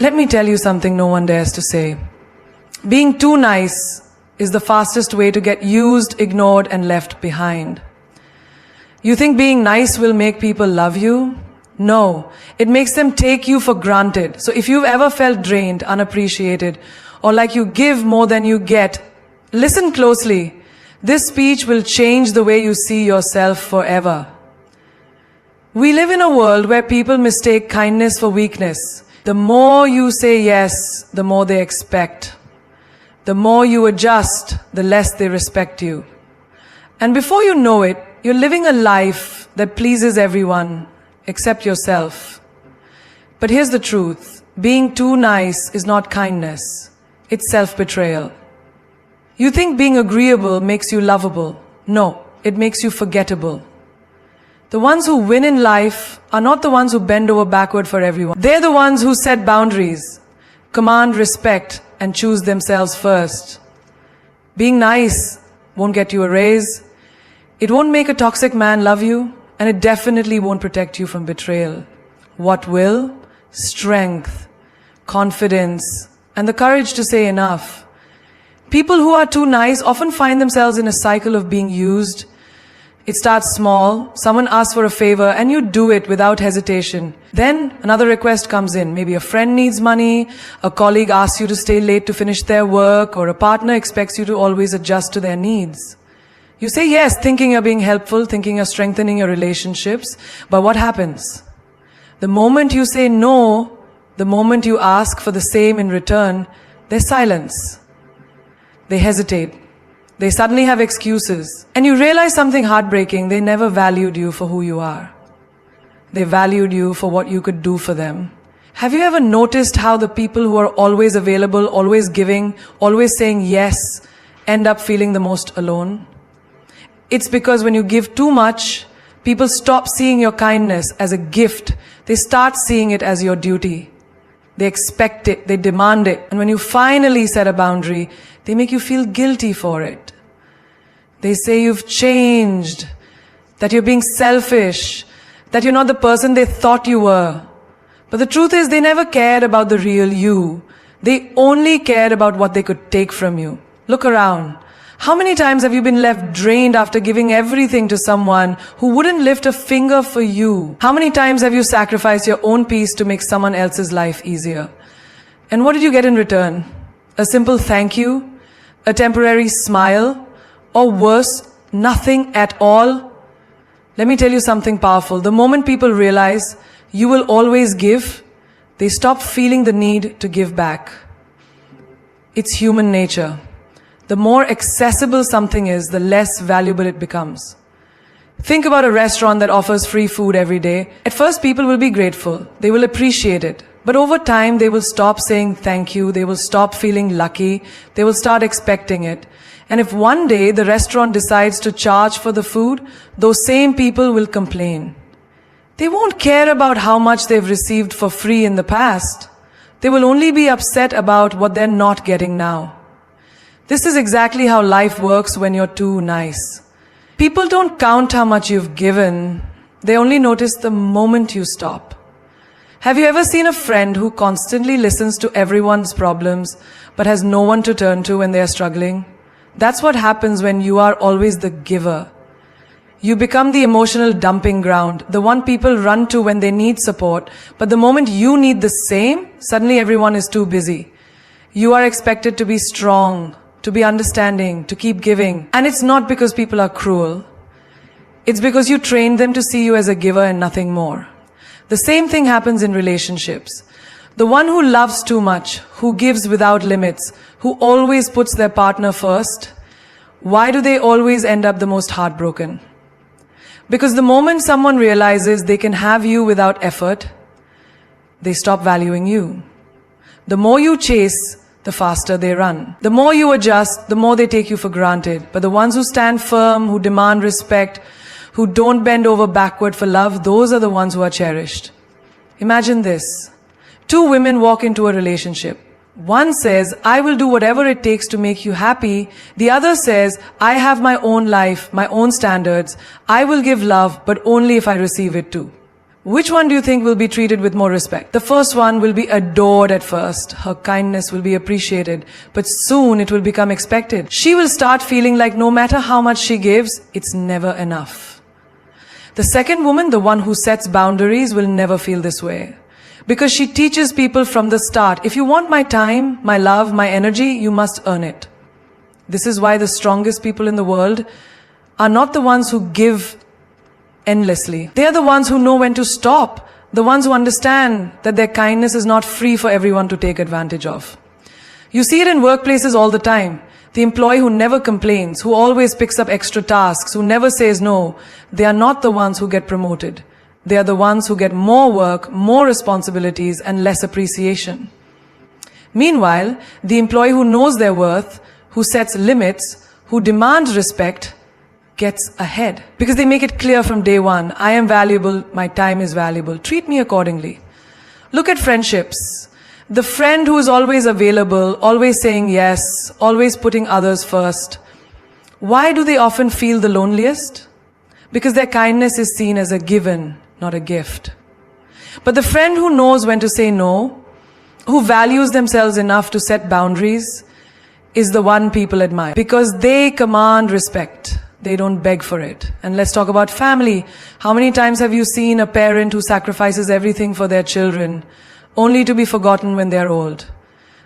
Let me tell you something no one dares to say. Being too nice is the fastest way to get used, ignored, and left behind. You think being nice will make people love you? No, it makes them take you for granted. So if you've ever felt drained, unappreciated, or like you give more than you get, listen closely. This speech will change the way you see yourself forever. We live in a world where people mistake kindness for weakness. The more you say yes, the more they expect. The more you adjust, the less they respect you. And before you know it, you're living a life that pleases everyone except yourself. But here's the truth. Being too nice is not kindness. It's self-betrayal. You think being agreeable makes you lovable. No, it makes you forgettable. The ones who win in life are not the ones who bend over backward for everyone. They're the ones who set boundaries, command respect, and choose themselves first. Being nice won't get you a raise. It won't make a toxic man love you, and it definitely won't protect you from betrayal. What will? Strength, confidence, and the courage to say enough. People who are too nice often find themselves in a cycle of being used. It starts small, someone asks for a favor and you do it without hesitation. Then another request comes in. Maybe a friend needs money, a colleague asks you to stay late to finish their work, or a partner expects you to always adjust to their needs. You say yes, thinking you're being helpful, thinking you're strengthening your relationships, but what happens? The moment you say no, the moment you ask for the same in return, there's silence. They hesitate. They suddenly have excuses. And you realize something heartbreaking. They never valued you for who you are. They valued you for what you could do for them. Have you ever noticed how the people who are always available, always giving, always saying yes, end up feeling the most alone? It's because when you give too much, people stop seeing your kindness as a gift. They start seeing it as your duty. They expect it, they demand it. And when you finally set a boundary, they make you feel guilty for it. They say you've changed, that you're being selfish, that you're not the person they thought you were. But the truth is, they never cared about the real you. They only cared about what they could take from you. Look around. How many times have you been left drained after giving everything to someone who wouldn't lift a finger for you? How many times have you sacrificed your own peace to make someone else's life easier? And what did you get in return? A simple thank you? A temporary smile? Or worse, nothing at all? Let me tell you something powerful. The moment people realize you will always give, they stop feeling the need to give back. It's human nature. The more accessible something is, the less valuable it becomes. Think about a restaurant that offers free food every day. At first, people will be grateful. They will appreciate it. But over time, they will stop saying thank you. They will stop feeling lucky. They will start expecting it. And if one day the restaurant decides to charge for the food, those same people will complain. They won't care about how much they've received for free in the past. They will only be upset about what they're not getting now. This is exactly how life works when you're too nice. People don't count how much you've given. They only notice the moment you stop. Have you ever seen a friend who constantly listens to everyone's problems but has no one to turn to when they are struggling? That's what happens when you are always the giver. You become the emotional dumping ground, the one people run to when they need support, but the moment you need the same, suddenly everyone is too busy. You are expected to be strong, to be understanding, to keep giving. And it's not because people are cruel. It's because you trained them to see you as a giver and nothing more. The same thing happens in relationships. The one who loves too much, who gives without limits, who always puts their partner first, why do they always end up the most heartbroken? Because the moment someone realizes they can have you without effort, they stop valuing you. The more you chase, the faster they run. The more you adjust, the more they take you for granted. But the ones who stand firm, who demand respect, who don't bend over backward for love, those are the ones who are cherished. Imagine this. Two women walk into a relationship. One says, I will do whatever it takes to make you happy. The other says, I have my own life, my own standards. I will give love, but only if I receive it too. Which one do you think will be treated with more respect? The first one will be adored at first. Her kindness will be appreciated, but soon it will become expected. She will start feeling like no matter how much she gives, it's never enough. The second woman, the one who sets boundaries, will never feel this way. Because she teaches people from the start, if you want my time, my love, my energy, you must earn it. This is why the strongest people in the world are not the ones who give endlessly. They are the ones who know when to stop, the ones who understand that their kindness is not free for everyone to take advantage of. You see it in workplaces all the time. The employee who never complains, who always picks up extra tasks, who never says no, they are not the ones who get promoted. They are the ones who get more work, more responsibilities, and less appreciation. Meanwhile, the employee who knows their worth, who sets limits, who demands respect, gets ahead. Because they make it clear from day one, I am valuable, my time is valuable, treat me accordingly. Look at friendships. The friend who is always available, always saying yes, always putting others first. Why do they often feel the loneliest? Because their kindness is seen as a given, not a gift. But the friend who knows when to say no, who values themselves enough to set boundaries, is the one people admire. Because they command respect. They don't beg for it. And let's talk about family. How many times have you seen a parent who sacrifices everything for their children, only to be forgotten when they're old?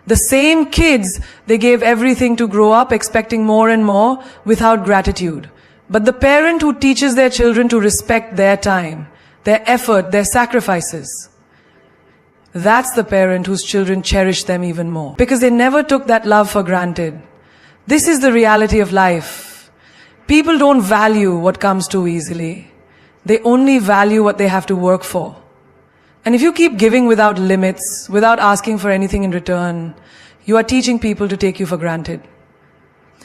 The same kids, they gave everything to grow up, expecting more and more without gratitude. But the parent who teaches their children to respect their time, their effort, their sacrifices, that's the parent whose children cherish them even more. Because they never took that love for granted. This is the reality of life. People don't value what comes too easily. They only value what they have to work for. And if you keep giving without limits, without asking for anything in return, you are teaching people to take you for granted.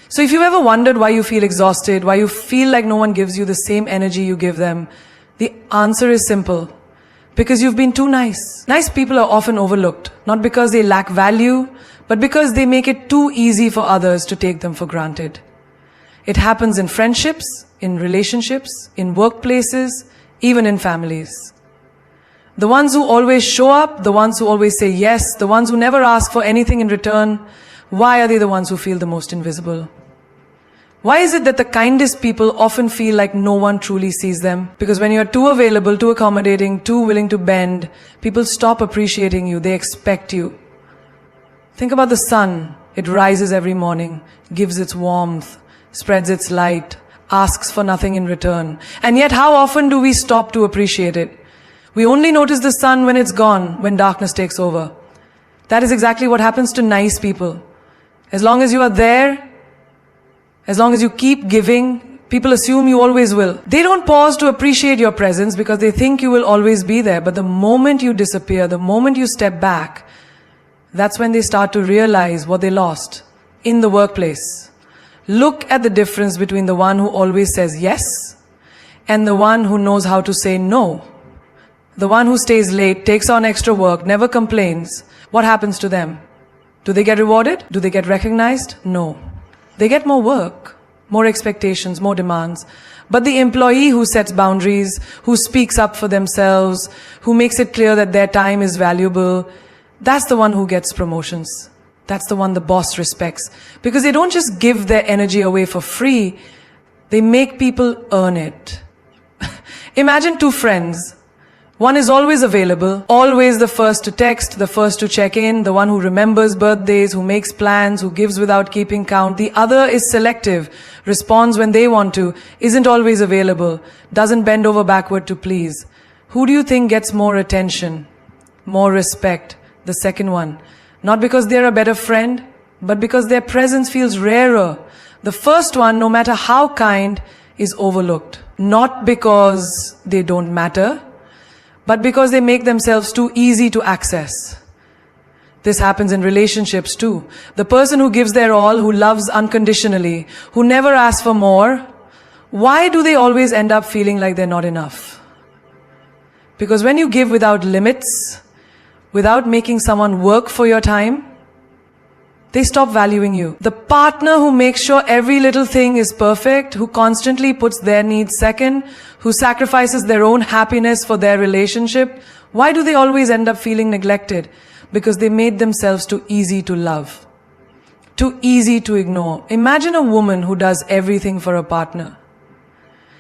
So if you've ever wondered why you feel exhausted, why you feel like no one gives you the same energy you give them, the answer is simple. Because you've been too nice. Nice people are often overlooked, not because they lack value, but because they make it too easy for others to take them for granted. It happens in friendships, in relationships, in workplaces, even in families. The ones who always show up, the ones who always say yes, the ones who never ask for anything in return, why are they the ones who feel the most invisible? Why is it that the kindest people often feel like no one truly sees them? Because when you're too available, too accommodating, too willing to bend, people stop appreciating you, they expect you. Think about the sun. It rises every morning, gives its warmth, spreads its light, asks for nothing in return. And yet how often do we stop to appreciate it? We only notice the sun when it's gone, when darkness takes over. That is exactly what happens to nice people. As long as you are there, as long as you keep giving, people assume you always will. They don't pause to appreciate your presence because they think you will always be there. But the moment you disappear, the moment you step back, that's when they start to realize what they lost. In the workplace, look at the difference between the one who always says yes and the one who knows how to say no. The one who stays late, takes on extra work, never complains. What happens to them? Do they get rewarded? Do they get recognized? No. They get more work, more expectations, more demands. But the employee who sets boundaries, who speaks up for themselves, who makes it clear that their time is valuable, that's the one who gets promotions. That's the one the boss respects. Because they don't just give their energy away for free, they make people earn it. Imagine two friends. One is always available, always the first to text, the first to check in, the one who remembers birthdays, who makes plans, who gives without keeping count. The other is selective, responds when they want to, isn't always available, doesn't bend over backward to please. Who do you think gets more attention, more respect? The second one. Not because they're a better friend, but because their presence feels rarer. The first one, no matter how kind, is overlooked. Not because they don't matter, but because they make themselves too easy to access. This happens in relationships too. The person who gives their all, who loves unconditionally, who never asks for more, why do they always end up feeling like they're not enough? Because when you give without limits, without making someone work for your time, they stop valuing you. The partner who makes sure every little thing is perfect, who constantly puts their needs second, who sacrifices their own happiness for their relationship, why do they always end up feeling neglected? Because they made themselves too easy to love, too easy to ignore. Imagine a woman who does everything for a partner.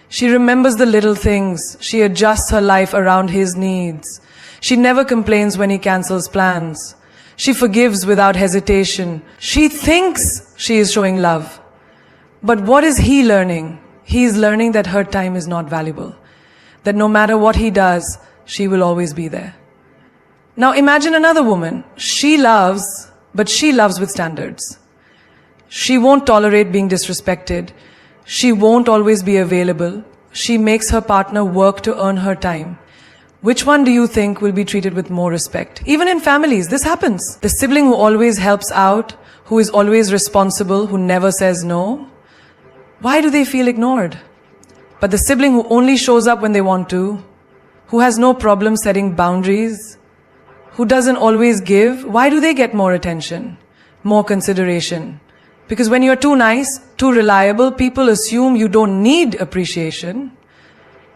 She remembers the little things. She adjusts her life around his needs. She never complains when he cancels plans. She forgives without hesitation. She thinks she is showing love. But what is he learning? He is learning that her time is not valuable. That no matter what he does, she will always be there. Now imagine another woman. She loves, but she loves with standards. She won't tolerate being disrespected. She won't always be available. She makes her partner work to earn her time. Which one do you think will be treated with more respect? Even in families, this happens. The sibling who always helps out, who is always responsible, who never says no. Why do they feel ignored? But the sibling who only shows up when they want to, who has no problem setting boundaries, who doesn't always give, why do they get more attention, more consideration? Because when you're too nice, too reliable, people assume you don't need appreciation.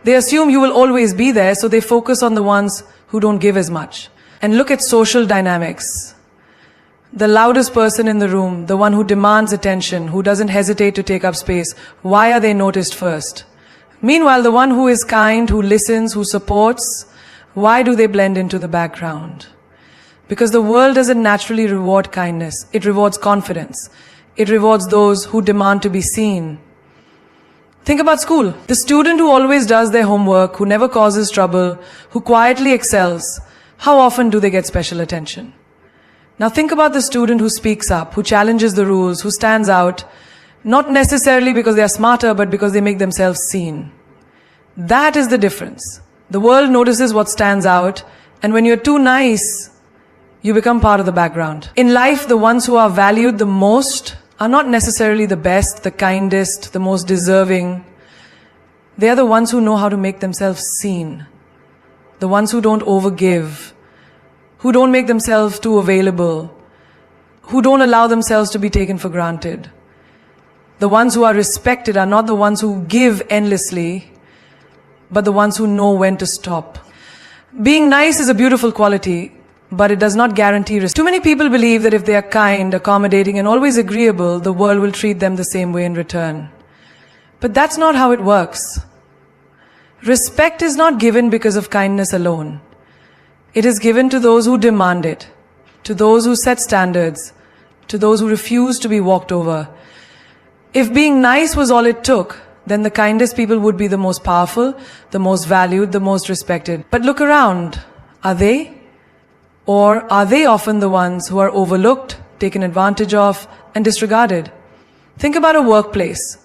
They assume you will always be there, so they focus on the ones who don't give as much. And look at social dynamics. The loudest person in the room, the one who demands attention, who doesn't hesitate to take up space, why are they noticed first? Meanwhile, the one who is kind, who listens, who supports, why do they blend into the background? Because the world doesn't naturally reward kindness. It rewards confidence. It rewards those who demand to be seen. Think about school. The student who always does their homework, who never causes trouble, who quietly excels, how often do they get special attention? Now think about the student who speaks up, who challenges the rules, who stands out, not necessarily because they are smarter, but because they make themselves seen. That is the difference. The world notices what stands out, and when you're too nice, you become part of the background. In life, the ones who are valued the most are not necessarily the best, the kindest, the most deserving. They are the ones who know how to make themselves seen. The ones who don't overgive, who don't make themselves too available, who don't allow themselves to be taken for granted. The ones who are respected are not the ones who give endlessly, but the ones who know when to stop. Being nice is a beautiful quality, but it does not guarantee respect. Too many people believe that if they are kind, accommodating, and always agreeable, the world will treat them the same way in return. But that's not how it works. Respect is not given because of kindness alone. It is given to those who demand it, to those who set standards, to those who refuse to be walked over. If being nice was all it took, then the kindest people would be the most powerful, the most valued, the most respected. But look around. Are they? Or are they often the ones who are overlooked, taken advantage of, and disregarded? Think about a workplace.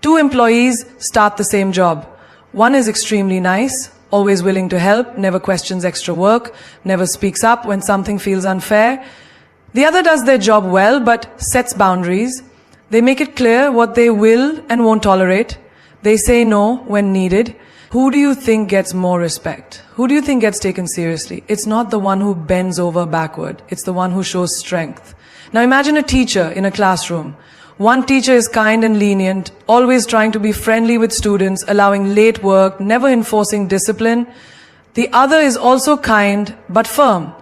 2 employees start the same job. One is extremely nice, always willing to help, never questions extra work, never speaks up when something feels unfair. The other does their job well, but sets boundaries. They make it clear what they will and won't tolerate. They say no when needed. Who do you think gets more respect? Who do you think gets taken seriously? It's not the one who bends over backward. It's the one who shows strength. Now imagine a teacher in a classroom. One teacher is kind and lenient, always trying to be friendly with students, allowing late work, never enforcing discipline. The other is also kind, but firm.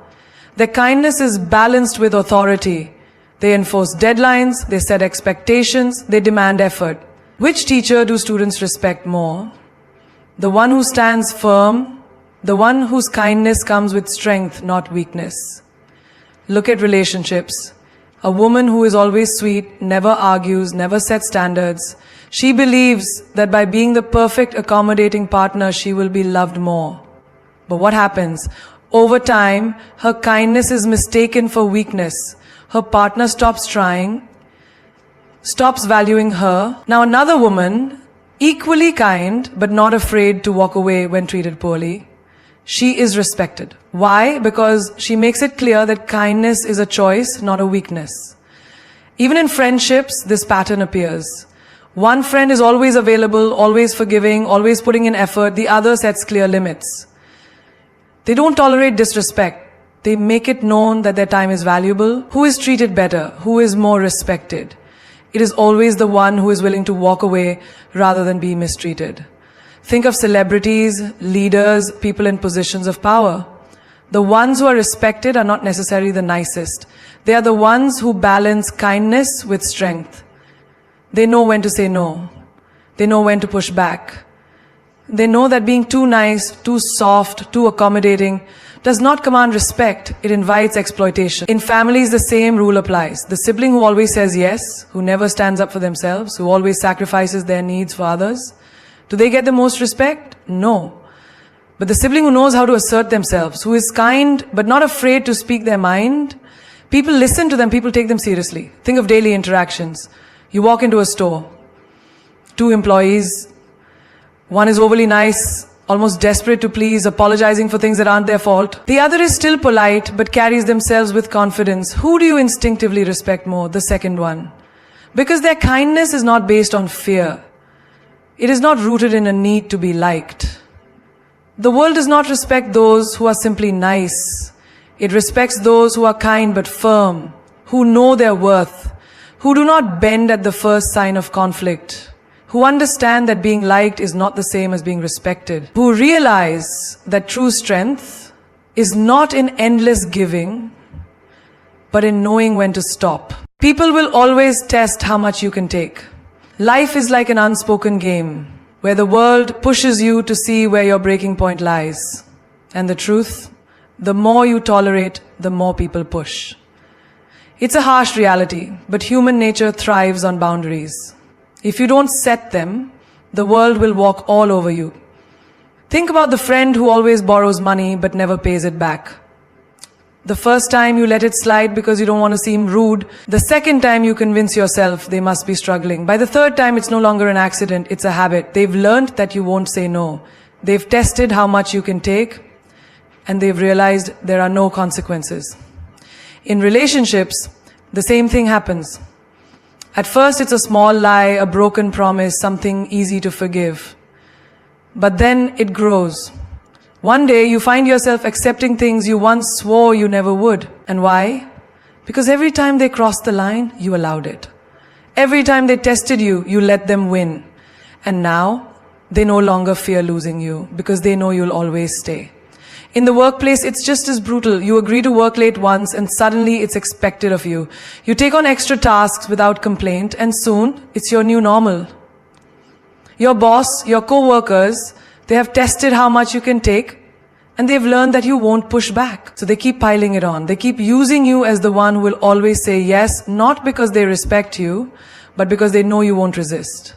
Their kindness is balanced with authority. They enforce deadlines, they set expectations, they demand effort. Which teacher do students respect more? The one who stands firm, the one whose kindness comes with strength, not weakness. Look at relationships. A woman who is always sweet, never argues, never sets standards. She believes that by being the perfect accommodating partner, she will be loved more. But what happens? Over time, her kindness is mistaken for weakness. Her partner stops trying, stops valuing her. Now another woman, equally kind, but not afraid to walk away when treated poorly. She is respected. Why? Because she makes it clear that kindness is a choice, not a weakness. Even in friendships, this pattern appears. One friend is always available, always forgiving, always putting in effort. The other sets clear limits. They don't tolerate disrespect. They make it known that their time is valuable. Who is treated better? Who is more respected? It is always the one who is willing to walk away rather than be mistreated. Think of celebrities, leaders, people in positions of power. The ones who are respected are not necessarily the nicest. They are the ones who balance kindness with strength. They know when to say no. They know when to push back. They know that being too nice, too soft, too accommodating does not command respect. It invites exploitation. In families, the same rule applies. The sibling who always says yes, who never stands up for themselves, who always sacrifices their needs for others, do they get the most respect? No. But the sibling who knows how to assert themselves, who is kind but not afraid to speak their mind, people listen to them, people take them seriously. Think of daily interactions. You walk into a store, 2 employees, one is overly nice, almost desperate to please, apologizing for things that aren't their fault. The other is still polite but carries themselves with confidence. Who do you instinctively respect more? The second one. Because their kindness is not based on fear. It is not rooted in a need to be liked. The world does not respect those who are simply nice. It respects those who are kind but firm, who know their worth, who do not bend at the first sign of conflict, who understand that being liked is not the same as being respected, who realize that true strength is not in endless giving, but in knowing when to stop. People will always test how much you can take. Life is like an unspoken game, where the world pushes you to see where your breaking point lies. And the truth, the more you tolerate, the more people push. It's a harsh reality, but human nature thrives on boundaries. If you don't set them, the world will walk all over you. Think about the friend who always borrows money but never pays it back. The first time you let it slide because you don't want to seem rude. The second time you convince yourself they must be struggling. By the third time it's no longer an accident, it's a habit. They've learned that you won't say no. They've tested how much you can take, and they've realized there are no consequences. In relationships, the same thing happens. At first it's a small lie, a broken promise, something easy to forgive. But then it grows. One day you find yourself accepting things you once swore you never would. And why? Because every time they crossed the line, you allowed it. Every time they tested you, you let them win. And now, they no longer fear losing you because they know you'll always stay. In the workplace, it's just as brutal. You agree to work late once and suddenly it's expected of you. You take on extra tasks without complaint and soon it's your new normal. Your boss, your co-workers, they have tested how much you can take and they've learned that you won't push back. So they keep piling it on. They keep using you as the one who will always say yes, not because they respect you, but because they know you won't resist.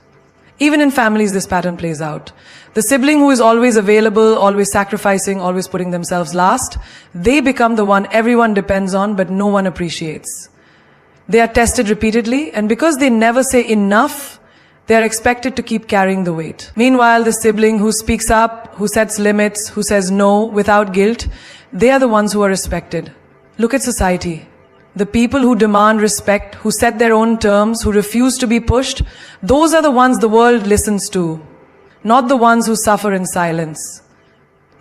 Even in families, this pattern plays out. The sibling who is always available, always sacrificing, always putting themselves last, they become the one everyone depends on, but no one appreciates. They are tested repeatedly, and because they never say enough, they are expected to keep carrying the weight. Meanwhile, the sibling who speaks up, who sets limits, who says no without guilt, they are the ones who are respected. Look at society. The people who demand respect, who set their own terms, who refuse to be pushed, those are the ones the world listens to, not the ones who suffer in silence.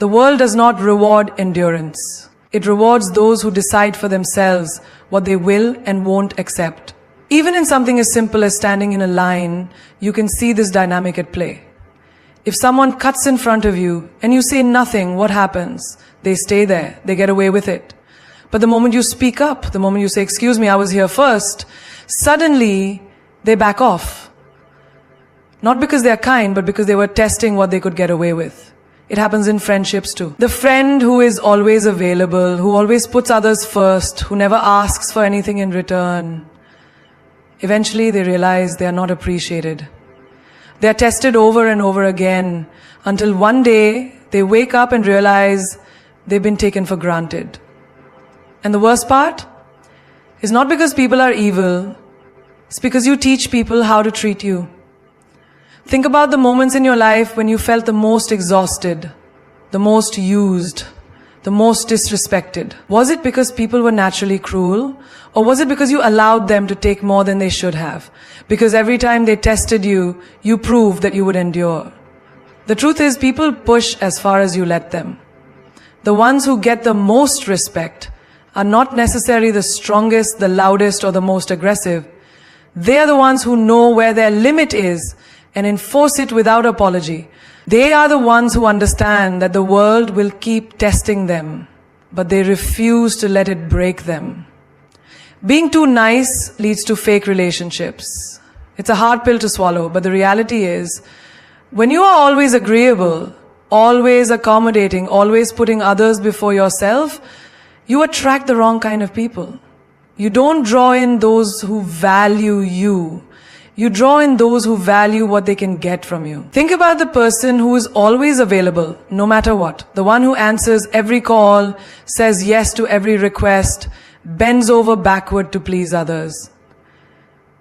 The world does not reward endurance. It rewards those who decide for themselves what they will and won't accept. Even in something as simple as standing in a line, you can see this dynamic at play. If someone cuts in front of you and you say nothing, what happens? They stay there. They get away with it. But the moment you speak up, the moment you say, "Excuse me, I was here first," suddenly they back off. Not because they're kind, but because they were testing what they could get away with. It happens in friendships too. The friend who is always available, who always puts others first, who never asks for anything in return, eventually they realize they are not appreciated. They are tested over and over again until one day they wake up and realize they've been taken for granted. And the worst part is not because people are evil, it's because you teach people how to treat you. Think about the moments in your life when you felt the most exhausted, the most used, the most disrespected. Was it because people were naturally cruel? Or was it because you allowed them to take more than they should have? Because every time they tested you, you proved that you would endure. The truth is, people push as far as you let them. The ones who get the most respect are not necessarily the strongest, the loudest, or the most aggressive. They are the ones who know where their limit is and enforce it without apology. They are the ones who understand that the world will keep testing them, but they refuse to let it break them. Being too nice leads to fake relationships. It's a hard pill to swallow, but the reality is, when you are always agreeable, always accommodating, always putting others before yourself, you attract the wrong kind of people. You don't draw in those who value you. You draw in those who value what they can get from you. Think about the person who is always available, no matter what. The one who answers every call, says yes to every request, bends over backward to please others.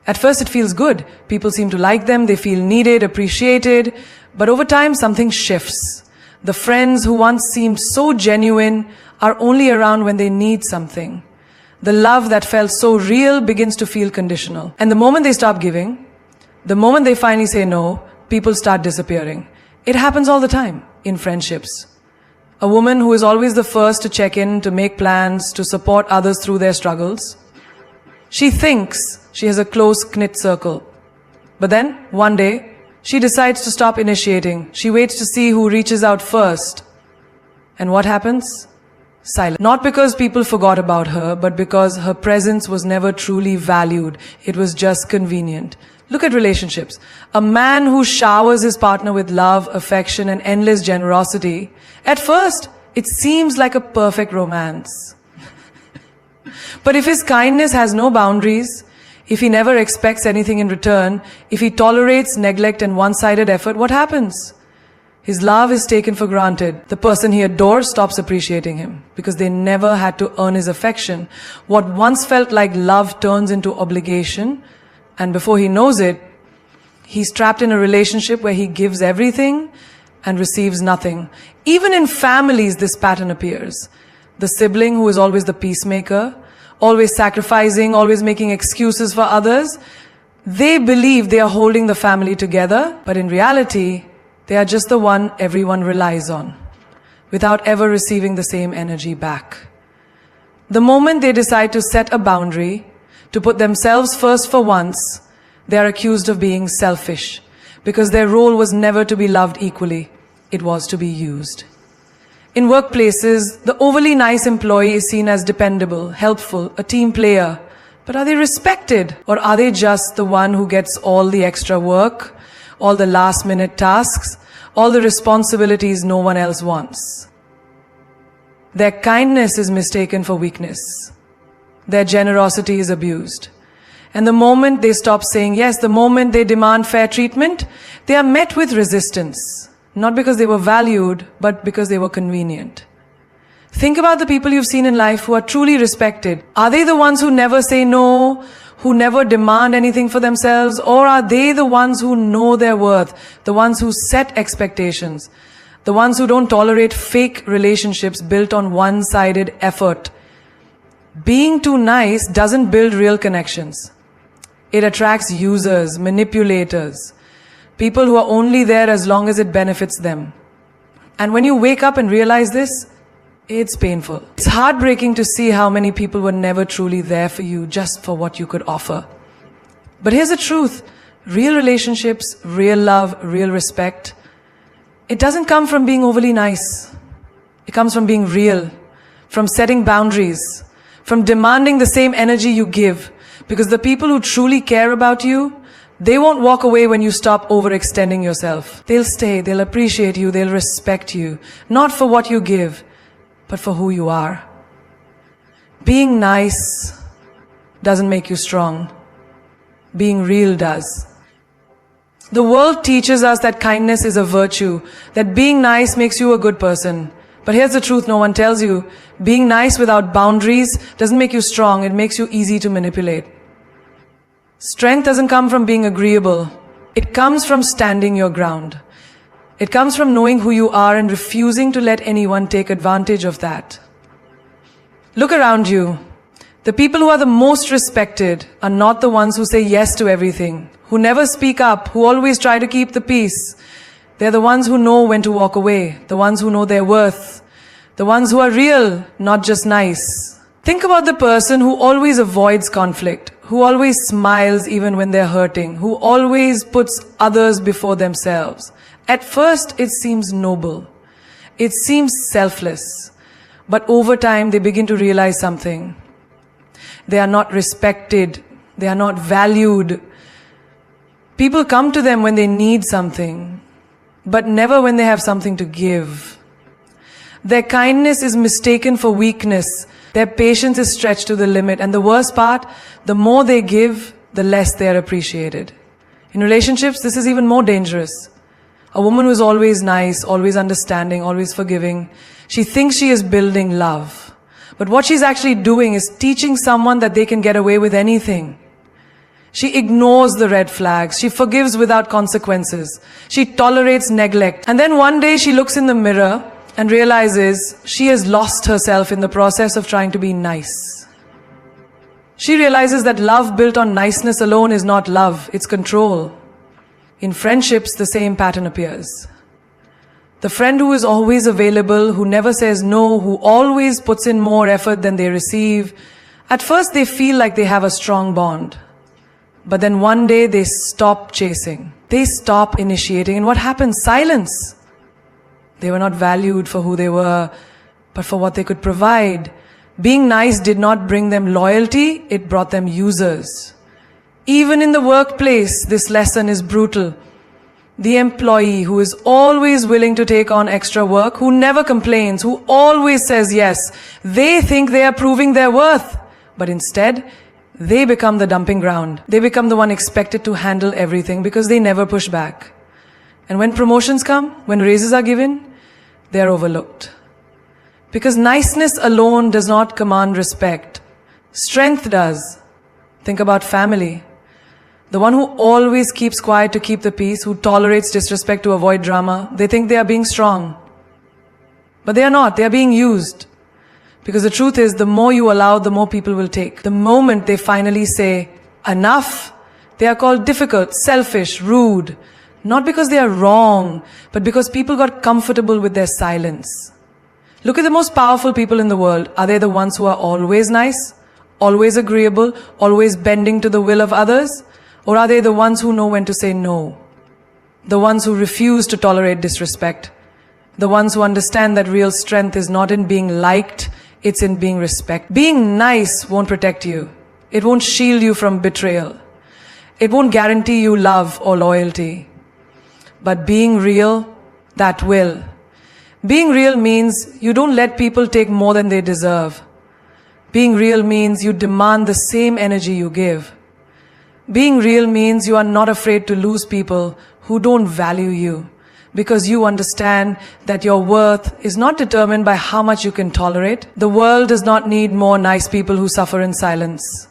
At first it feels good. People seem to like them, they feel needed, appreciated. But over time something shifts. The friends who once seemed so genuine are only around when they need something. The love that felt so real begins to feel conditional. And the moment they stop giving, the moment they finally say no, people start disappearing. It happens all the time in friendships. A woman who is always the first to check in, to make plans, to support others through their struggles. She thinks she has a close-knit circle. But then, one day, she decides to stop initiating. She waits to see who reaches out first. And what happens? Silence. Not because people forgot about her, but because her presence was never truly valued. It was just convenient. Look at relationships. A man who showers his partner with love, affection, and endless generosity, at first, it seems like a perfect romance. But if his kindness has no boundaries, if he never expects anything in return, if he tolerates neglect and one-sided effort, what happens? His love is taken for granted. The person he adores stops appreciating him because they never had to earn his affection. What once felt like love turns into obligation, and before he knows it, he's trapped in a relationship where he gives everything and receives nothing. Even in families, this pattern appears. The sibling who is always the peacemaker, always sacrificing, always making excuses for others, they believe they are holding the family together, but in reality, they are just the one everyone relies on, without ever receiving the same energy back. The moment they decide to set a boundary, to put themselves first for once, they are accused of being selfish, because their role was never to be loved equally, it was to be used. In workplaces, the overly nice employee is seen as dependable, helpful, a team player. But are they respected? Or are they just the one who gets all the extra work, all the last-minute tasks, all the responsibilities no one else wants? Their kindness is mistaken for weakness. Their generosity is abused. And the moment they stop saying yes, the moment they demand fair treatment, they are met with resistance. Not because they were valued, but because they were convenient. Think about the people you've seen in life who are truly respected. Are they the ones who never say no, who never demand anything for themselves, or are they the ones who know their worth, the ones who set expectations, the ones who don't tolerate fake relationships built on one-sided effort? Being too nice doesn't build real connections. It attracts users, manipulators, people who are only there as long as it benefits them. And when you wake up and realize this, it's painful. It's heartbreaking to see how many people were never truly there for you just for what you could offer. But here's the truth. Real relationships, real love, real respect, it doesn't come from being overly nice. It comes from being real, from setting boundaries, from demanding the same energy you give. Because the people who truly care about you, they won't walk away when you stop overextending yourself. They'll stay, they'll appreciate you, they'll respect you. Not for what you give, but for who you are. Being nice doesn't make you strong. Being real does. The world teaches us that kindness is a virtue, that being nice makes you a good person. But here's the truth no one tells you. Being nice without boundaries doesn't make you strong, it makes you easy to manipulate. Strength doesn't come from being agreeable. It comes from standing your ground. It comes from knowing who you are and refusing to let anyone take advantage of that. Look around you. The people who are the most respected are not the ones who say yes to everything, who never speak up, who always try to keep the peace. They're the ones who know when to walk away, the ones who know their worth, The ones who are real, not just nice. Think about the person who always avoids conflict, who always smiles even when they're hurting, who always puts others before themselves. At first, it seems noble. It seems selfless. But over time, they begin to realize something. They are not respected. They are not valued. People come to them when they need something, but never when they have something to give. Their kindness is mistaken for weakness. Their patience is stretched to the limit. And the worst part, the more they give, the less they are appreciated. In relationships, this is even more dangerous. A woman who is always nice, always understanding, always forgiving, she thinks she is building love. But what she's actually doing is teaching someone that they can get away with anything. She ignores the red flags. She forgives without consequences. She tolerates neglect. And then one day she looks in the mirror and realizes she has lost herself in the process of trying to be nice. She realizes that love built on niceness alone is not love, it's control. In friendships, the same pattern appears. The friend who is always available, who never says no, who always puts in more effort than they receive, at first they feel like they have a strong bond. But then one day they stop chasing. They stop initiating. And what happens? Silence. They were not valued for who they were, but for what they could provide. Being nice did not bring them loyalty, it brought them users. Even in the workplace, this lesson is brutal. The employee who is always willing to take on extra work, who never complains, who always says yes, they think they are proving their worth. But instead, they become the dumping ground. They become the one expected to handle everything because they never push back. And when promotions come, when raises are given, they are overlooked. Because niceness alone does not command respect. Strength does. Think about family. The one who always keeps quiet to keep the peace, who tolerates disrespect to avoid drama, they think they are being strong. But they are not. They are being used. Because the truth is, the more you allow, the more people will take. The moment they finally say, enough, they are called difficult, selfish, rude. Not because they are wrong, but because people got comfortable with their silence. Look at the most powerful people in the world. Are they the ones who are always nice, always agreeable, always bending to the will of others? Or are they the ones who know when to say no? The ones who refuse to tolerate disrespect? The ones who understand that real strength is not in being liked, it's in being respected. Being nice won't protect you. It won't shield you from betrayal. It won't guarantee you love or loyalty. But being real, that will. Being real means you don't let people take more than they deserve. Being real means you demand the same energy you give. Being real means you are not afraid to lose people who don't value you, because you understand that your worth is not determined by how much you can tolerate. The world does not need more nice people who suffer in silence.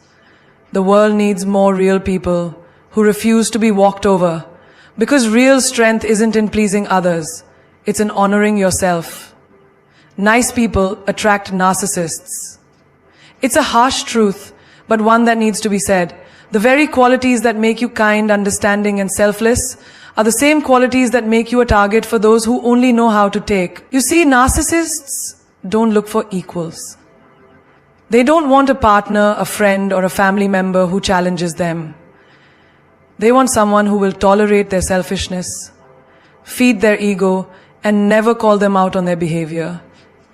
The world needs more real people who refuse to be walked over, because real strength isn't in pleasing others, it's in honoring yourself. Nice people attract narcissists. It's a harsh truth, but one that needs to be said. The very qualities that make you kind, understanding, and selfless are the same qualities that make you a target for those who only know how to take. You see, narcissists don't look for equals. They don't want a partner, a friend, or a family member who challenges them. They want someone who will tolerate their selfishness, feed their ego, and never call them out on their behavior.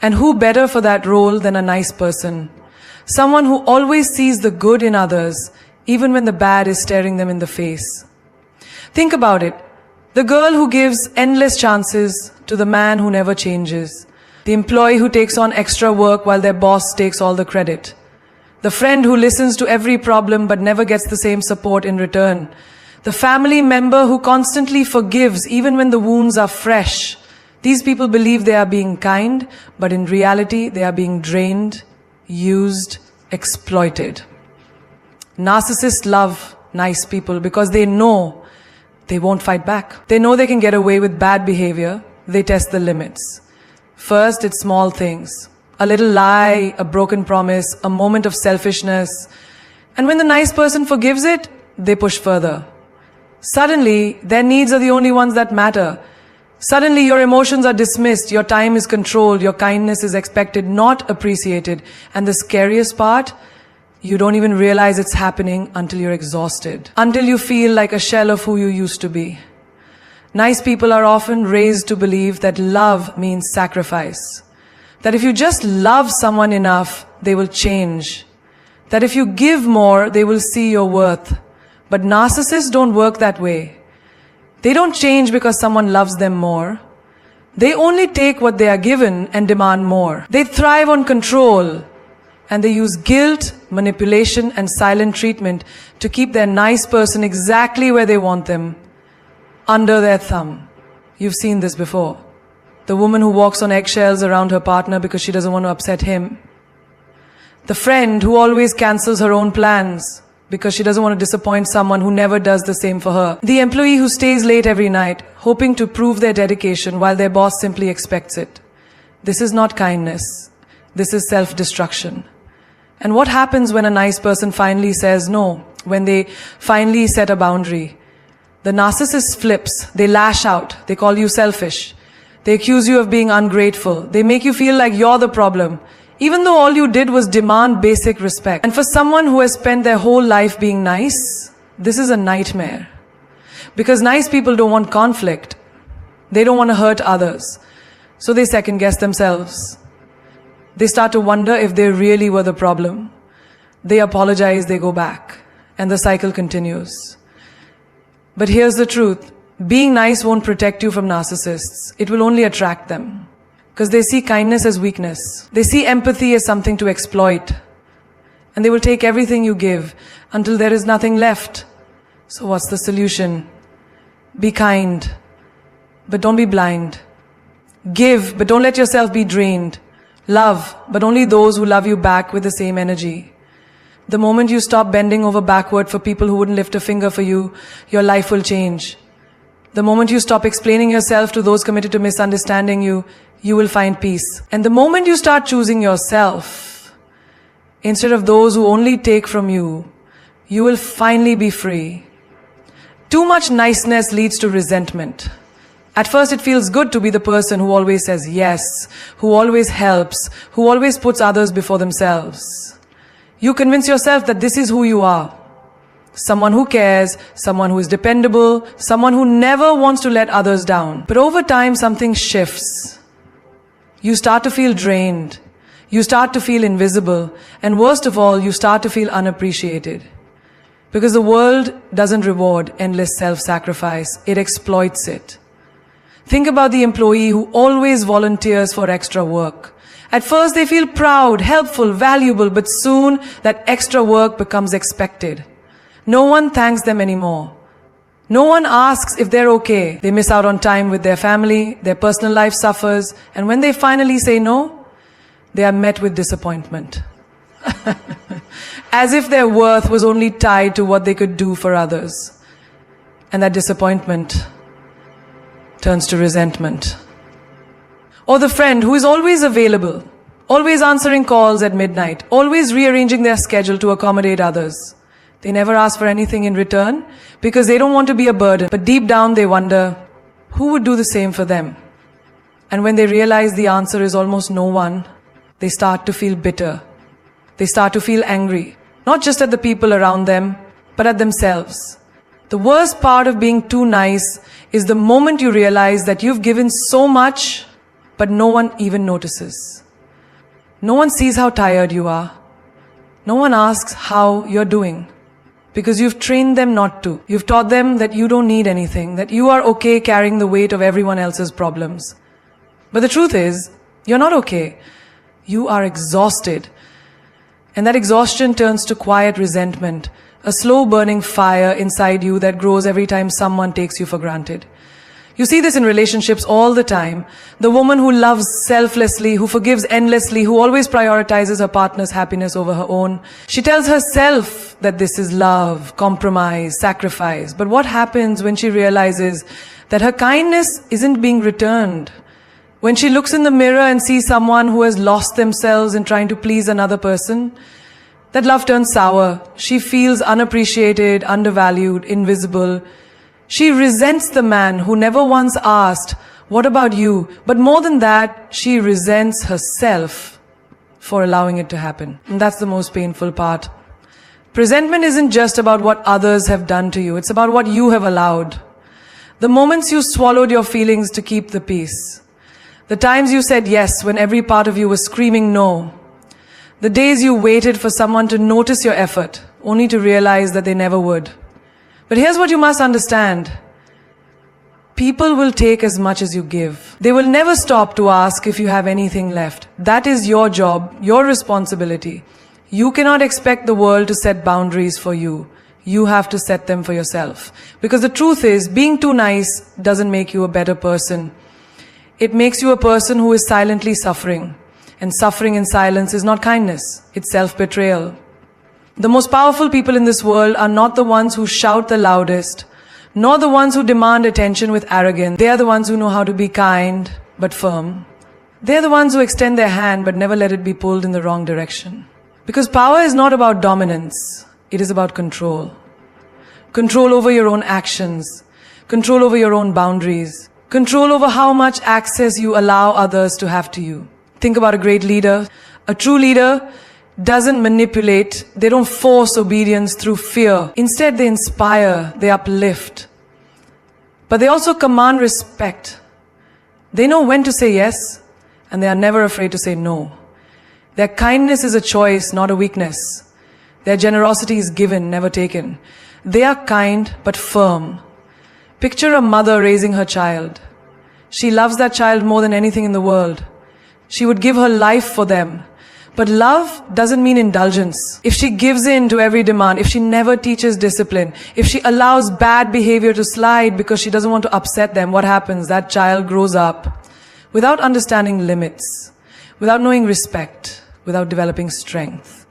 And who better for that role than a nice person? Someone who always sees the good in others, even when the bad is staring them in the face. Think about it. The girl who gives endless chances to the man who never changes. The employee who takes on extra work while their boss takes all the credit. The friend who listens to every problem but never gets the same support in return. The family member who constantly forgives even when the wounds are fresh. These people believe they are being kind, but in reality they are being drained, used, exploited. Narcissists love nice people because they know they won't fight back. They know they can get away with bad behavior. They test the limits. First, it's small things. A little lie, a broken promise, a moment of selfishness. And when the nice person forgives it, they push further. Suddenly, their needs are the only ones that matter. Suddenly your emotions are dismissed, your time is controlled, your kindness is expected, not appreciated. And the scariest part, you don't even realize it's happening until you're exhausted, until you feel like a shell of who you used to be. Nice people are often raised to believe that love means sacrifice. That if you just love someone enough, they will change. That if you give more, they will see your worth. But narcissists don't work that way. They don't change because someone loves them more. They only take what they are given and demand more. They thrive on control, and they use guilt, manipulation, and silent treatment to keep their nice person exactly where they want them, under their thumb. You've seen this before. The woman who walks on eggshells around her partner because she doesn't want to upset him. The friend who always cancels her own plans because she doesn't want to disappoint someone who never does the same for her. The employee who stays late every night, hoping to prove their dedication while their boss simply expects it. This is not kindness. This is self-destruction. And what happens when a nice person finally says no, when they finally set a boundary? The narcissist flips, they lash out, they call you selfish. They accuse you of being ungrateful. They make you feel like you're the problem, even though all you did was demand basic respect. And for someone who has spent their whole life being nice, this is a nightmare. Because nice people don't want conflict. They don't want to hurt others. So they second guess themselves. They start to wonder if they really were the problem. They apologize, they go back. And the cycle continues. But here's the truth. Being nice won't protect you from narcissists. It will only attract them. Because they see kindness as weakness. They see empathy as something to exploit. And they will take everything you give until there is nothing left. So what's the solution? Be kind, but don't be blind. Give, but don't let yourself be drained. Love, but only those who love you back with the same energy. The moment you stop bending over backward for people who wouldn't lift a finger for you, your life will change. The moment you stop explaining yourself to those committed to misunderstanding you, you will find peace. And the moment you start choosing yourself, instead of those who only take from you, you will finally be free. Too much niceness leads to resentment. At first it feels good to be the person who always says yes, who always helps, who always puts others before themselves. You convince yourself that this is who you are. Someone who cares, someone who is dependable, someone who never wants to let others down. But over time something shifts. You start to feel drained. You start to feel invisible. And worst of all, you start to feel unappreciated. Because the world doesn't reward endless self-sacrifice. It exploits it. Think about the employee who always volunteers for extra work. At first they feel proud, helpful, valuable, but soon that extra work becomes expected. No one thanks them anymore. No one asks if they're okay. They miss out on time with their family, their personal life suffers, and when they finally say no, they are met with disappointment. As if their worth was only tied to what they could do for others. And that disappointment turns to resentment. Or the friend who is always available, always answering calls at midnight, always rearranging their schedule to accommodate others. They never ask for anything in return because they don't want to be a burden. But deep down they wonder, who would do the same for them? And when they realize the answer is almost no one, they start to feel bitter. They start to feel angry, not just at the people around them, but at themselves. The worst part of being too nice is the moment you realize that you've given so much, but no one even notices. No one sees how tired you are. No one asks how you're doing. Because you've trained them not to. You've taught them that you don't need anything, that you are okay carrying the weight of everyone else's problems. But the truth is, you're not okay. You are exhausted. And that exhaustion turns to quiet resentment, a slow burning fire inside you that grows every time someone takes you for granted. You see this in relationships all the time. The woman who loves selflessly, who forgives endlessly, who always prioritizes her partner's happiness over her own. She tells herself that this is love, compromise, sacrifice. But what happens when she realizes that her kindness isn't being returned? When she looks in the mirror and sees someone who has lost themselves in trying to please another person, that love turns sour. She feels unappreciated, undervalued, invisible. She resents the man who never once asked, What about you? But more than that, she resents herself for allowing it to happen. And that's the most painful part. Resentment isn't just about what others have done to you. It's about what you have allowed. The moments you swallowed your feelings to keep the peace. The times you said yes when every part of you was screaming no. The days you waited for someone to notice your effort, only to realize that they never would. But here's what you must understand. People will take as much as you give. They will never stop to ask if you have anything left. That is your job, your responsibility. You cannot expect the world to set boundaries for you. You have to set them for yourself. Because the truth is, being too nice doesn't make you a better person. It makes you a person who is silently suffering. And suffering in silence is not kindness, it's self-betrayal. The most powerful people in this world are not the ones who shout the loudest, nor the ones who demand attention with arrogance. They are the ones who know how to be kind, but firm. They are the ones who extend their hand, but never let it be pulled in the wrong direction. Because power is not about dominance, it is about control. Control over your own actions, control over your own boundaries, control over how much access you allow others to have to you. Think about a great leader. A true leader doesn't manipulate, they don't force obedience through fear. Instead, they inspire, they uplift. But they also command respect. They know when to say yes, and they are never afraid to say no. Their kindness is a choice, not a weakness. Their generosity is given, never taken. They are kind, but firm. Picture a mother raising her child. She loves that child more than anything in the world. She would give her life for them. But love doesn't mean indulgence. If she gives in to every demand, if she never teaches discipline, if she allows bad behavior to slide because she doesn't want to upset them, what happens? That child grows up without understanding limits, without knowing respect, without developing strength.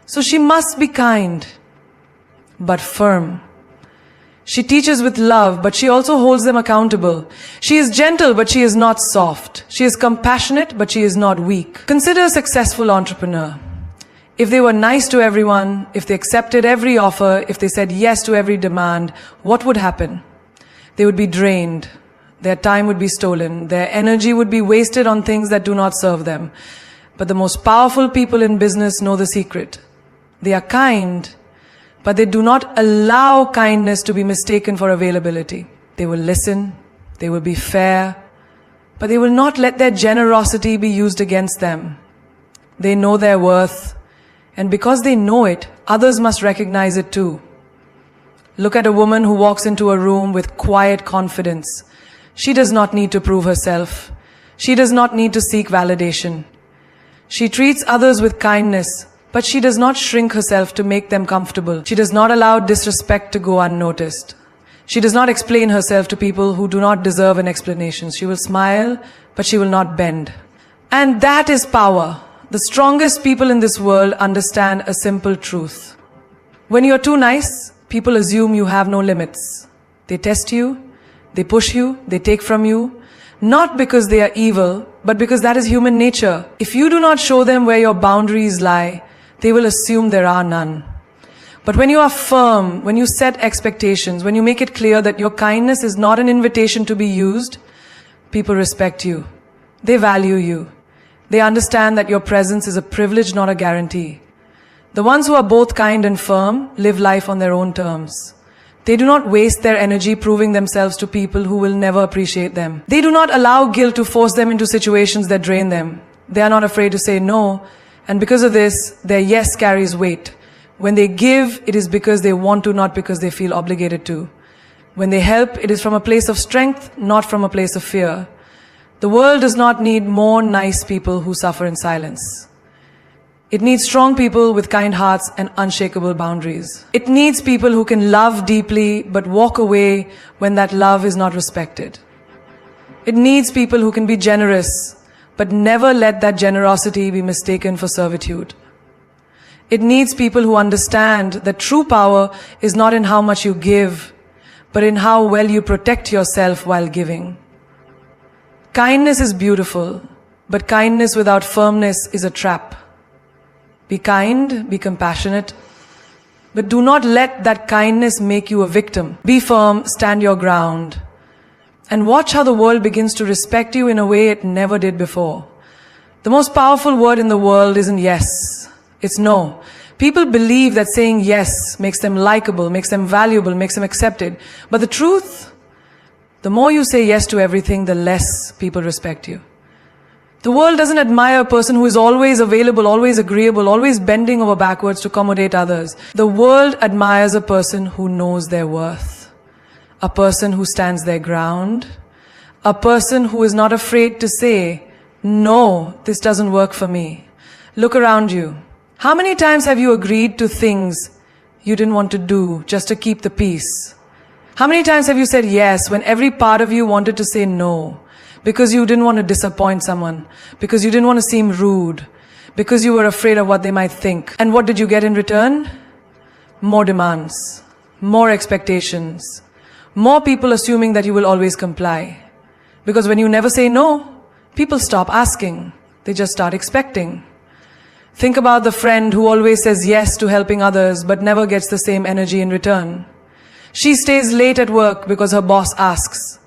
So she must be kind, but firm. She teaches with love, but she also holds them accountable. She is gentle, but she is not soft. She is compassionate, but she is not weak. Consider a successful entrepreneur. If they were nice to everyone, if they accepted every offer, if they said yes to every demand, what would happen? They would be drained. Their time would be stolen. Their energy would be wasted on things that do not serve them. But the most powerful people in business know the secret. They are kind, but they do not allow kindness to be mistaken for availability. They will listen, they will be fair, but they will not let their generosity be used against them. They know their worth, and because they know it, others must recognize it too. Look at a woman who walks into a room with quiet confidence. She does not need to prove herself. She does not need to seek validation. She treats others with kindness, but she does not shrink herself to make them comfortable. She does not allow disrespect to go unnoticed. She does not explain herself to people who do not deserve an explanation. She will smile, but she will not bend. And that is power. The strongest people in this world understand a simple truth. When you're too nice, people assume you have no limits. They test you, they push you, they take from you, not because they are evil, but because that is human nature. If you do not show them where your boundaries lie, they will assume there are none. But when you are firm, when you set expectations, when you make it clear that your kindness is not an invitation to be used, people respect you. They value you. They understand that your presence is a privilege, not a guarantee. The ones who are both kind and firm live life on their own terms. They do not waste their energy proving themselves to people who will never appreciate them. They do not allow guilt to force them into situations that drain them. They are not afraid to say no. And because of this, their yes carries weight. When they give, it is because they want to, not because they feel obligated to. When they help, it is from a place of strength, not from a place of fear. The world does not need more nice people who suffer in silence. It needs strong people with kind hearts and unshakable boundaries. It needs people who can love deeply but walk away when that love is not respected. It needs people who can be generous but never let that generosity be mistaken for servitude. It needs people who understand that true power is not in how much you give, but in how well you protect yourself while giving. Kindness is beautiful, but kindness without firmness is a trap. Be kind, be compassionate, but do not let that kindness make you a victim. Be firm, stand your ground. And watch how the world begins to respect you in a way it never did before. The most powerful word in the world isn't yes, it's no. People believe that saying yes makes them likable, makes them valuable, makes them accepted. But the truth, the more you say yes to everything, the less people respect you. The world doesn't admire a person who is always available, always agreeable, always bending over backwards to accommodate others. The world admires a person who knows their worth, a person who stands their ground, a person who is not afraid to say, no, this doesn't work for me. Look around you. How many times have you agreed to things you didn't want to do just to keep the peace? How many times have you said yes when every part of you wanted to say no? Because you didn't want to disappoint someone, because you didn't want to seem rude, because you were afraid of what they might think. And what did you get in return? More demands, more expectations, more people assuming that you will always comply. Because when you never say no, people stop asking, they just start expecting. Think about the friend who always says yes to helping others but never gets the same energy in return. She stays late at work because her boss asks.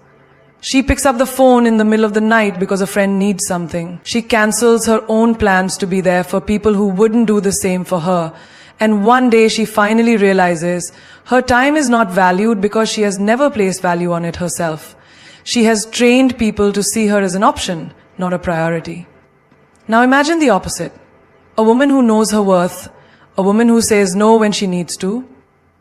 She picks up the phone in the middle of the night because a friend needs something. She cancels her own plans to be there for people who wouldn't do the same for her. And one day she finally realizes her time is not valued because she has never placed value on it herself. She has trained people to see her as an option, not a priority. Now imagine the opposite. A woman who knows her worth, a woman who says no when she needs to,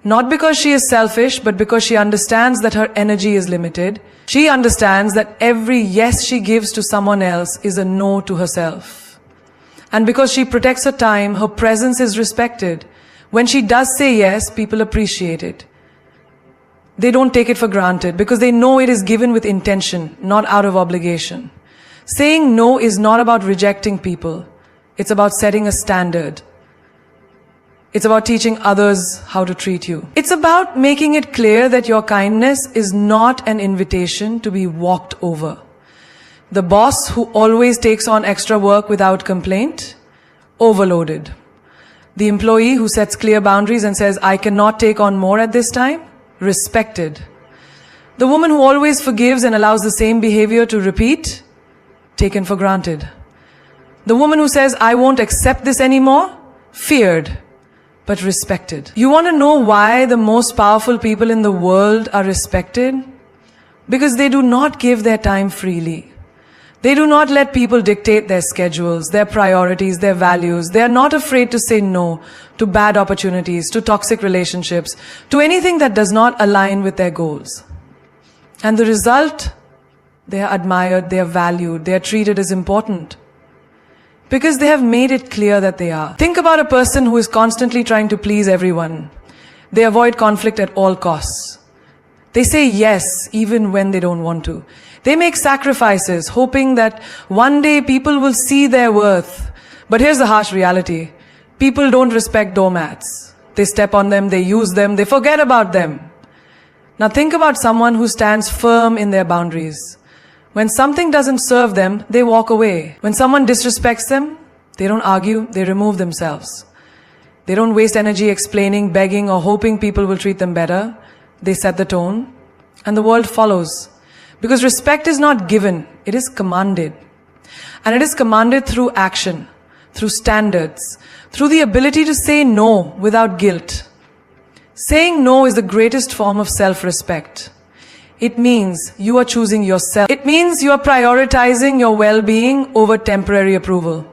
not because she is selfish, but because she understands that her energy is limited. She understands that every yes she gives to someone else is a no to herself. And because she protects her time, her presence is respected. When she does say yes, people appreciate it. They don't take it for granted because they know it is given with intention, not out of obligation. Saying no is not about rejecting people. It's about setting a standard. It's about teaching others how to treat you. It's about making it clear that your kindness is not an invitation to be walked over. The boss who always takes on extra work without complaint, overloaded. The employee who sets clear boundaries and says, I cannot take on more at this time, respected. The woman who always forgives and allows the same behavior to repeat, taken for granted. The woman who says, I won't accept this anymore, feared, but respected. You want to know why the most powerful people in the world are respected? Because they do not give their time freely. They do not let people dictate their schedules, their priorities, their values. They are not afraid to say no to bad opportunities, to toxic relationships, to anything that does not align with their goals. And the result, they are admired, they are valued, they are treated as important. Because they have made it clear that they are. Think about a person who is constantly trying to please everyone. They avoid conflict at all costs. They say yes even when they don't want to. They make sacrifices, hoping that one day people will see their worth. But here's the harsh reality. People don't respect doormats. They step on them, they use them, they forget about them. Now think about someone who stands firm in their boundaries. When something doesn't serve them, they walk away. When someone disrespects them, they don't argue, they remove themselves. They don't waste energy explaining, begging, or hoping people will treat them better. They set the tone, and the world follows. Because respect is not given, it is commanded. And it is commanded through action, through standards, through the ability to say no without guilt. Saying no is the greatest form of self-respect. It means you are choosing yourself. It means you are prioritizing your well-being over temporary approval.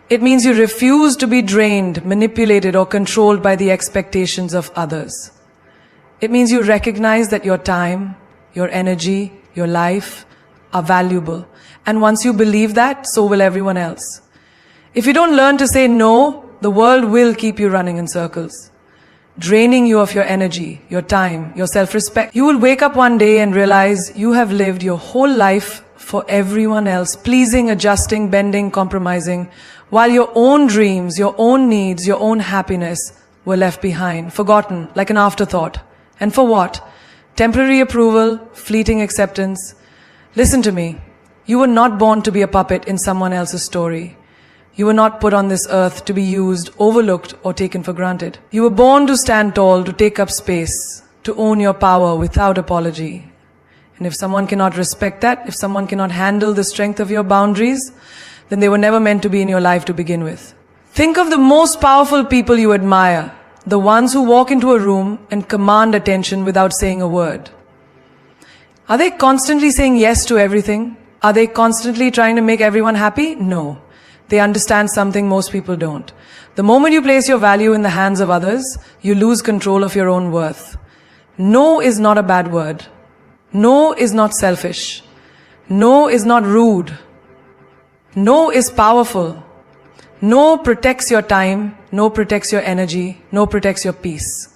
It means you refuse to be drained, manipulated, or controlled by the expectations of others. It means you recognize that your time, your energy, your life are valuable. And once you believe that, so will everyone else. If you don't learn to say no, the world will keep you running in circles, draining you of your energy, your time, your self-respect. You will wake up one day and realize you have lived your whole life for everyone else, pleasing, adjusting, bending, compromising, while your own dreams, your own needs, your own happiness were left behind, forgotten, like an afterthought. And for what? Temporary approval, fleeting acceptance. Listen to me. You were not born to be a puppet in someone else's story. You were not put on this earth to be used, overlooked, or taken for granted. You were born to stand tall, to take up space, to own your power without apology. And if someone cannot respect that, if someone cannot handle the strength of your boundaries, then they were never meant to be in your life to begin with. Think of the most powerful people you admire, the ones who walk into a room and command attention without saying a word. Are they constantly saying yes to everything? Are they constantly trying to make everyone happy? No. They understand something most people don't. The moment you place your value in the hands of others, you lose control of your own worth. No is not a bad word. No is not selfish. No is not rude. No is powerful. No protects your time. No protects your energy. No protects your peace.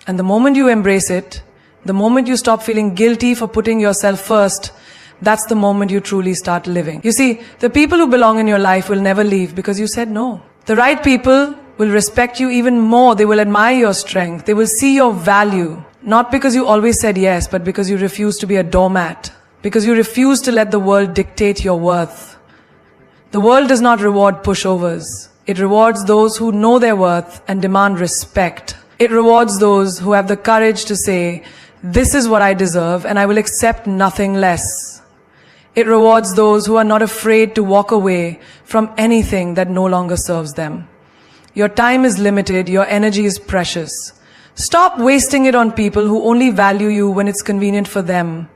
And the moment you embrace it, the moment you stop feeling guilty for putting yourself first, that's the moment you truly start living. You see, the people who belong in your life will never leave because you said no. The right people will respect you even more. They will admire your strength. They will see your value. Not because you always said yes, but because you refuse to be a doormat. Because you refuse to let the world dictate your worth. The world does not reward pushovers. It rewards those who know their worth and demand respect. It rewards those who have the courage to say, this is what I deserve and I will accept nothing less. It rewards those who are not afraid to walk away from anything that no longer serves them. Your time is limited, your energy is precious. Stop wasting it on people who only value you when it's convenient for them.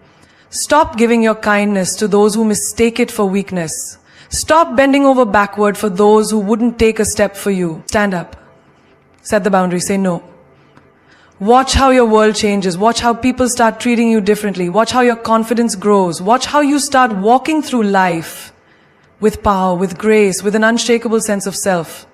Stop giving your kindness to those who mistake it for weakness. Stop bending over backward for those who wouldn't take a step for you. Stand up. Set the boundary. Say no. Watch how your world changes. Watch how people start treating you differently. Watch how your confidence grows. Watch how you start walking through life with power, with grace, with an unshakable sense of self.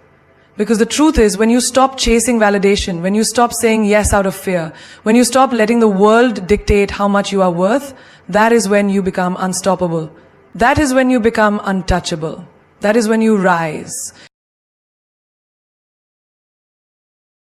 Because the truth is, when you stop chasing validation, when you stop saying yes out of fear, when you stop letting the world dictate how much you are worth, that is when you become unstoppable. That is when you become untouchable. That is when you rise.